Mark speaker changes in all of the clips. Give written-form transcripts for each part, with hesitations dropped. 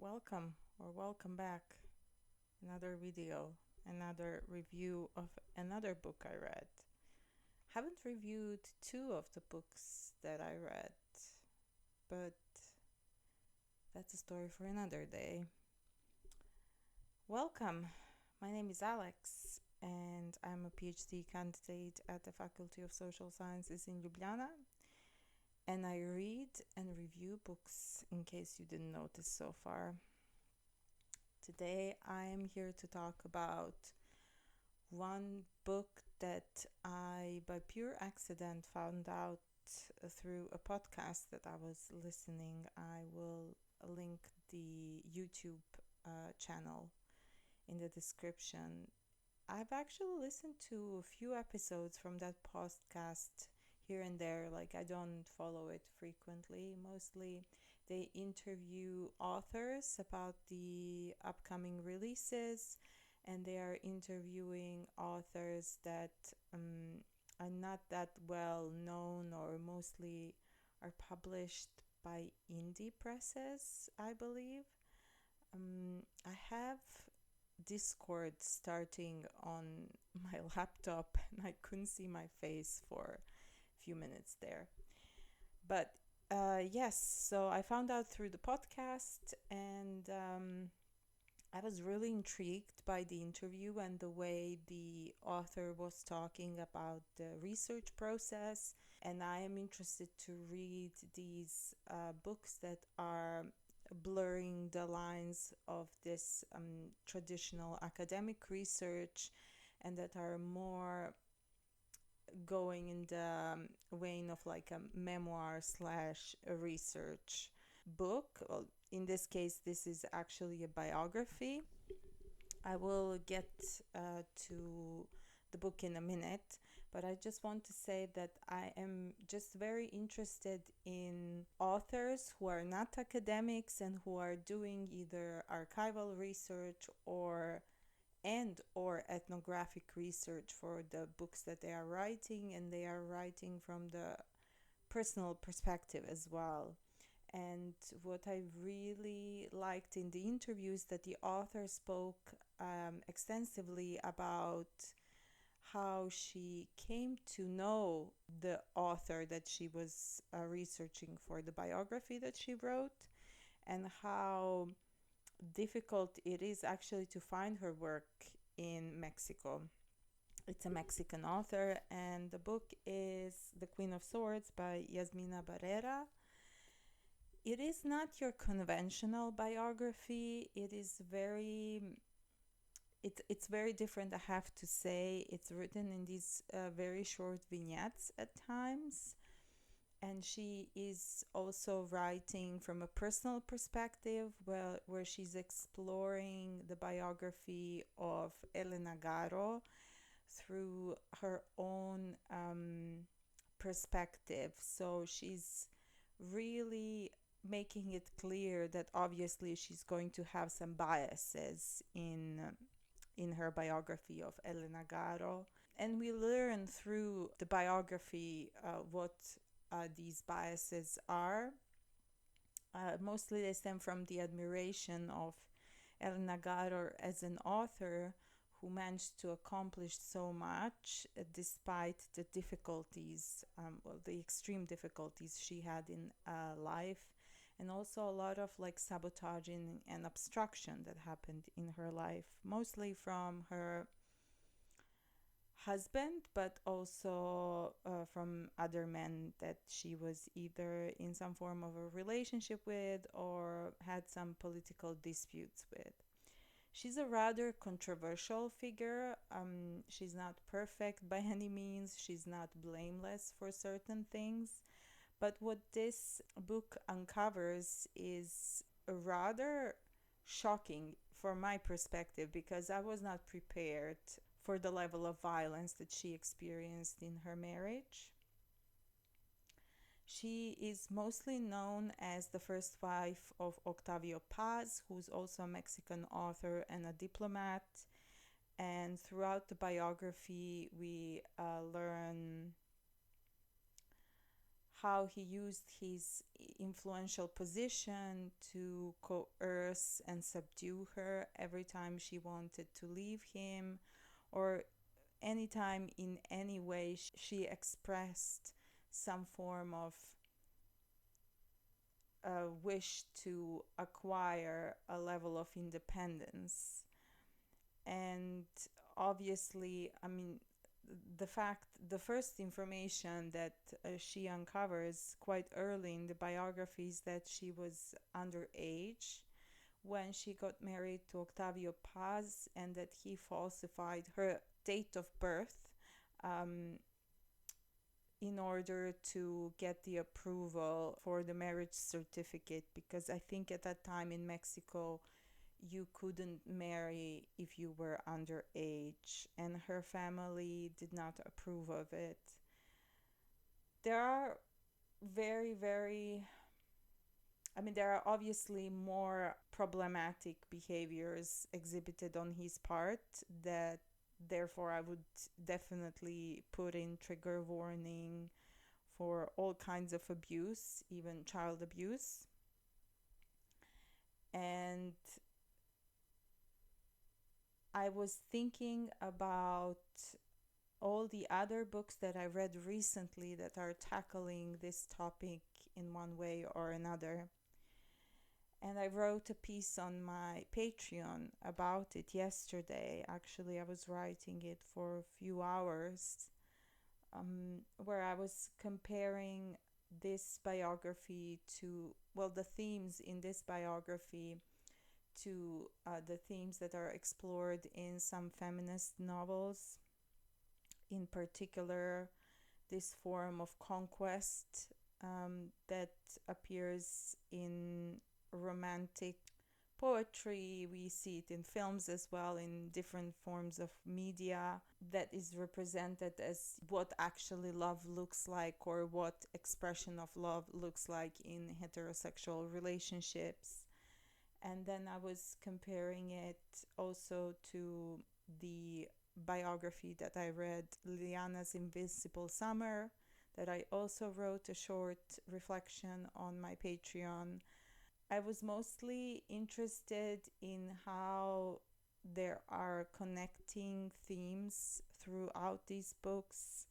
Speaker 1: Welcome or welcome back. Another video, another review of another book I read. Haven't reviewed two of the books that I read, but that's a story for another day. Welcome. My name is Alex, and I'm a PhD candidate at the Faculty of Social Sciences in Ljubljana. And I read and review books in case you didn't notice so far. Today I am here to talk about one book that I, by pure accident, found out through a podcast that I was listening. I will link the YouTube channel in the description. I've actually listened to a few episodes from that podcast here and there. Like, I don't follow it frequently. Mostly they interview authors about the upcoming releases, and they are interviewing authors that are not that well known, or mostly are published by indie presses, I believe. I have Discord starting on my laptop, and I couldn't see my face for a few minutes there. But yes, so I found out through the podcast, and I was really intrigued by the interview and the way the author was talking about the research process. And I am interested to read these books that are blurring the lines of this traditional academic research, and that are more going in the vein of like a memoir slash a research book. Well, in this case, this is actually a biography. I will get to the book in a minute, but I just want to say that I am just very interested in authors who are not academics and who are doing either archival research or ethnographic research for the books that they are writing, and they are writing from the personal perspective as well. And what I really liked in the interviews, that the author spoke extensively about how she came to know the author that she was researching for the biography that she wrote, and how difficult it is actually to find her work in Mexico. It's a Mexican author, and the book is The Queen of Swords by Yasmina Barrera. It is not your conventional biography. It's very different, I have to say. It's written in these very short vignettes at times, and she is also writing from a personal perspective, where she's exploring the biography of Elena Garro through her own perspective. So she's really making it clear that obviously she's going to have some biases in her biography of Elena Garro. And we learn through the biography what these biases are. Mostly they stem from the admiration of Elena Garro as an author who managed to accomplish so much despite the difficulties, the extreme difficulties she had in life, and also a lot of like sabotaging and obstruction that happened in her life, mostly from her husband, but also from other men that she was either in some form of a relationship with or had some political disputes with. She's a rather controversial figure. She's not perfect by any means. She's not blameless for certain things. But what this book uncovers is rather shocking from my perspective, because I was not prepared for the level of violence that she experienced in her marriage. She is mostly known as the first wife of Octavio Paz, who's also a Mexican author and a diplomat. And throughout the biography, we learn how he used his influential position to coerce and subdue her every time she wanted to leave him, or anytime in any way she expressed some form of a wish to acquire a level of independence. And obviously, I mean, the first information that she uncovers quite early in the biography is that she was underage when she got married to Octavio Paz, and that he falsified her date of birth um, in order to get the approval for the marriage certificate, because I think at that time in Mexico you couldn't marry if you were underage, and her family did not approve of it. There are very, very, I mean, there are obviously more problematic behaviors exhibited on his part that therefore I would definitely put in trigger warning for all kinds of abuse, even child abuse. And I was thinking about all the other books that I read recently that are tackling this topic in one way or another. And I wrote a piece on my Patreon about it yesterday. Actually, I was writing it for a few hours, where I was comparing this biography to, well, the themes in this biography to the themes that are explored in some feminist novels. In particular, this form of conquest that appears in romantic poetry. We see it in films as well, in different forms of media, that is represented as what actually love looks like, or what expression of love looks like in heterosexual relationships. And then I was comparing it also to the biography that I read, Liana's Invisible Summer, that I also wrote a short reflection on my Patreon. I was mostly interested in how there are connecting themes throughout these books.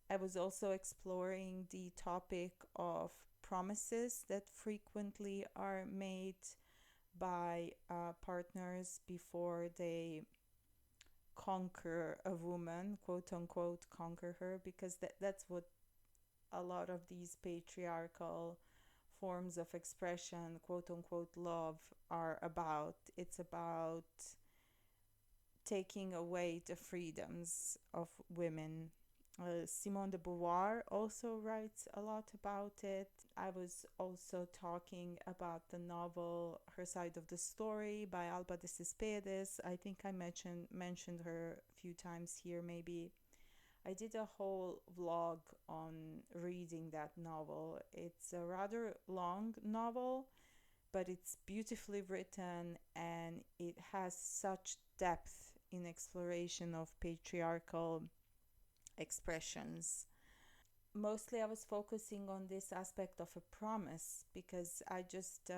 Speaker 1: I was also exploring the topic of promises that frequently are made by partners before they conquer a woman, quote unquote, conquer her, because that's what a lot of these patriarchal forms of expression, quote unquote, love are about. It's about taking away the freedoms of women. Simone de Beauvoir also writes a lot about it. I was also talking about the novel Her Side of the Story by Alba de Cespedes. I think I mentioned her a few times here maybe. I did a whole vlog on reading that novel. It's a rather long novel, but it's beautifully written, and it has such depth in exploration of patriarchal expressions. Mostly I was focusing on this aspect of a promise because I just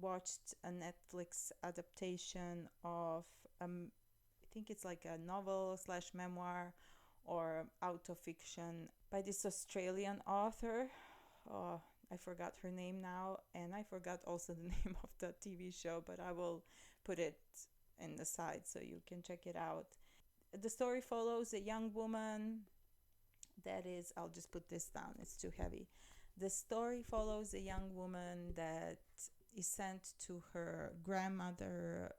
Speaker 1: watched a Netflix adaptation of, I think it's like a novel slash memoir or autofiction by this Australian author. I forgot her name now, and I forgot also the name of the TV show, but I will put it in the side so you can check it out. The story follows a young woman that is, I'll just put this down, it's too heavy. The story follows a young woman that is sent to her grandmother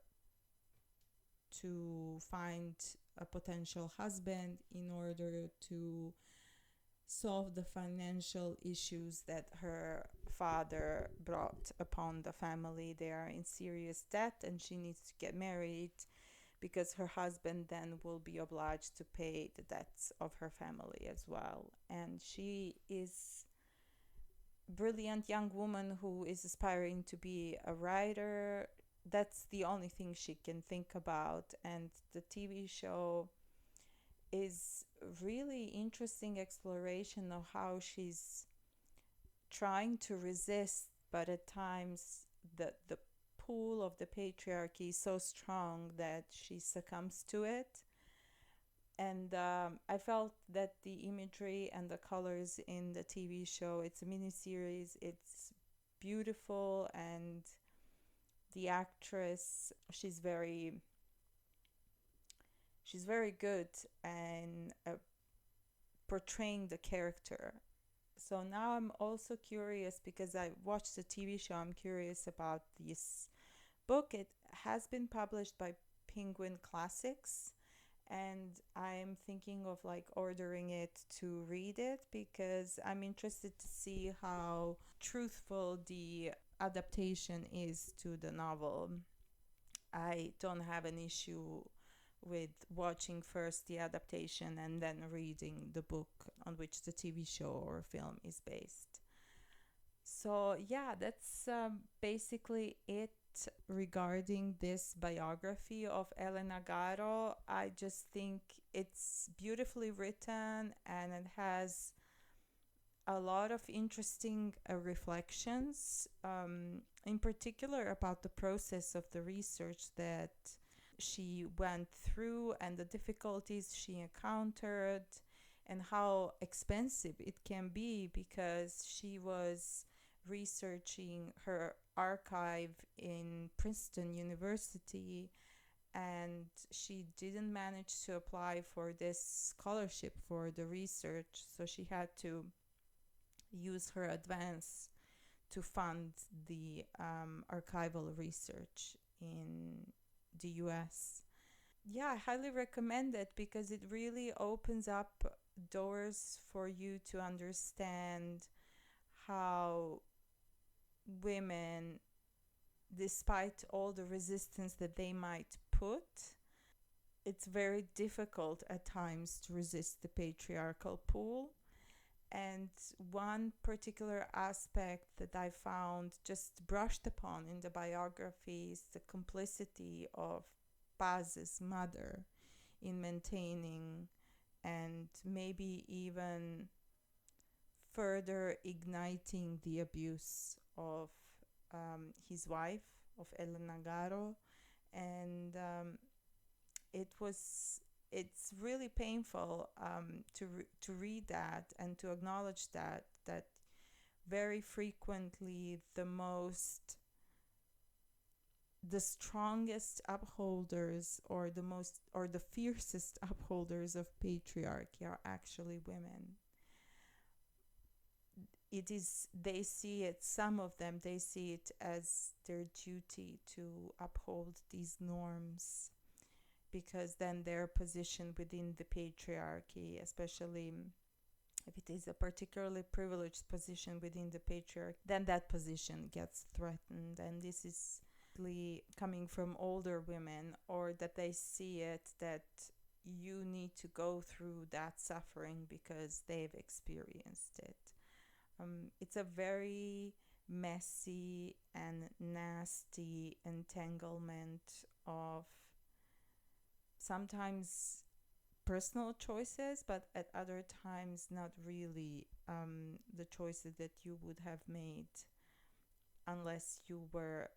Speaker 1: to find a potential husband in order to solve the financial issues that her father brought upon the family. They are in serious debt and she needs to get married because her husband then will be obliged to pay the debts of her family as well. And she is a brilliant young woman who is aspiring to be a writer. That's the only thing she can think about. And the TV show is really interesting exploration of how she's trying to resist, but at times the pull of the patriarchy is so strong that she succumbs to it. And I felt that the imagery and the colors in the TV show, it's a miniseries, it's beautiful, and the actress, she's very good and portraying the character. So now I'm also curious because I watched the TV show. I'm curious about this book. It has been published by Penguin Classics, and I'm thinking of like ordering it to read it because I'm interested to see how truthful the adaptation is to the novel. I don't have an issue with watching first the adaptation and then reading the book on which the TV show or film is based. So, yeah, that's basically it regarding this biography of Elena Garro. I just think it's beautifully written and it has a lot of interesting reflections, in particular about the process of the research that she went through and the difficulties she encountered and how expensive it can be because she was researching her archive in Princeton University and she didn't manage to apply for this scholarship for the research, so she had to use her advance to fund the archival research in the US. Yeah, I highly recommend it because it really opens up doors for you to understand how women, despite all the resistance that they might put, it's very difficult at times to resist the patriarchal pull. And one particular aspect that I found just brushed upon in the biography is the complicity of Paz's mother in maintaining and maybe even further igniting the abuse of his wife, of Elena Garro. And it was it's really painful to read that and to acknowledge that very frequently the strongest upholders or the fiercest upholders of patriarchy are actually women. It is they see it some of them they see it as their duty to uphold these norms because then their position within the patriarchy, especially if it is a particularly privileged position within the patriarchy, then that position gets threatened. And this is coming from older women, or that they see it that you need to go through that suffering because they've experienced it. It's a very messy and nasty entanglement of sometimes personal choices, but at other times not really the choices that you would have made unless you were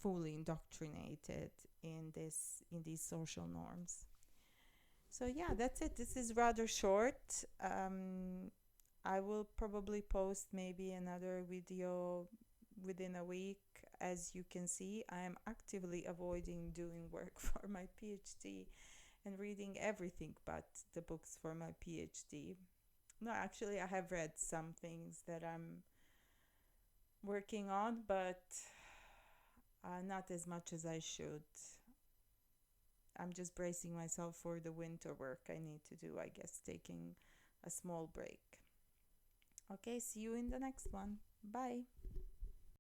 Speaker 1: fully indoctrinated in these social norms. So yeah, that's it. This is rather short. I will probably post maybe another video within a week. As you can see, I am actively avoiding doing work for my PhD and reading everything but the books for my PhD. No, actually, I have read some things that I'm working on, but not as much as I should. I'm just bracing myself for the winter work I need to do, I guess, taking a small break. Okay, see you in the next one. Bye.